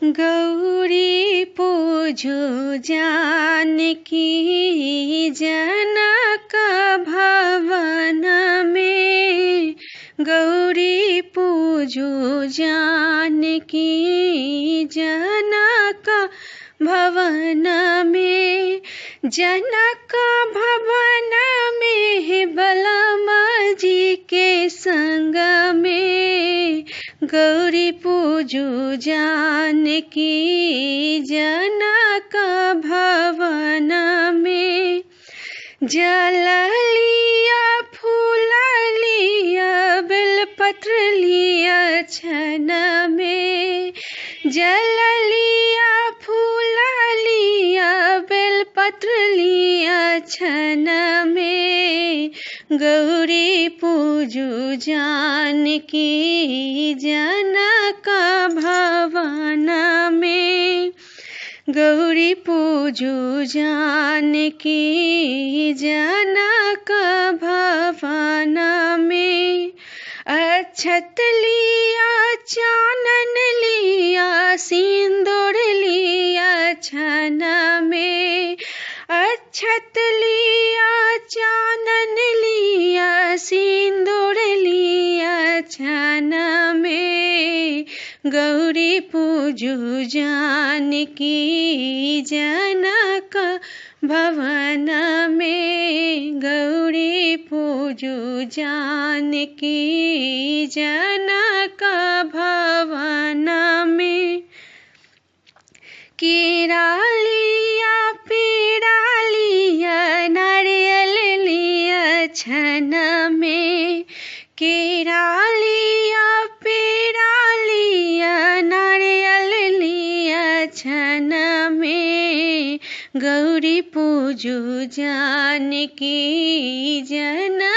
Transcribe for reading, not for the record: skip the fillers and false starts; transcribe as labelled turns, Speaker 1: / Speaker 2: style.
Speaker 1: गौरी पूजो जानकी जनक भवन में। गौरी पूजो जानकी जनक भवन में। जनक भवन में बलम जी के संग में। गौरी पूजो जानकी जनक भवन में। जल लिया फूल लिया बेलपत्र लिया छन में। जल लिया फूल लिया बेलपत्र लिया छन में। गौरी पूजो जानकी जनक भवन में। गौरी पूजो जानकी जनक भवन में। अक्षत लिया चानन लिया सिंदूर लिया छन में। अक्षत लिया चानन लिया सिंदूर लिया छन में। गौरी पूजो जानकी जनक भवन में। गौरी पूजो जानकी जनक भवन में। केरा लिया पेड़ा लिया नारियल लिया छन में। केरा लिया पेड़ा लिया नारियल लिया छन में। गौरी पूजो जानकी जनक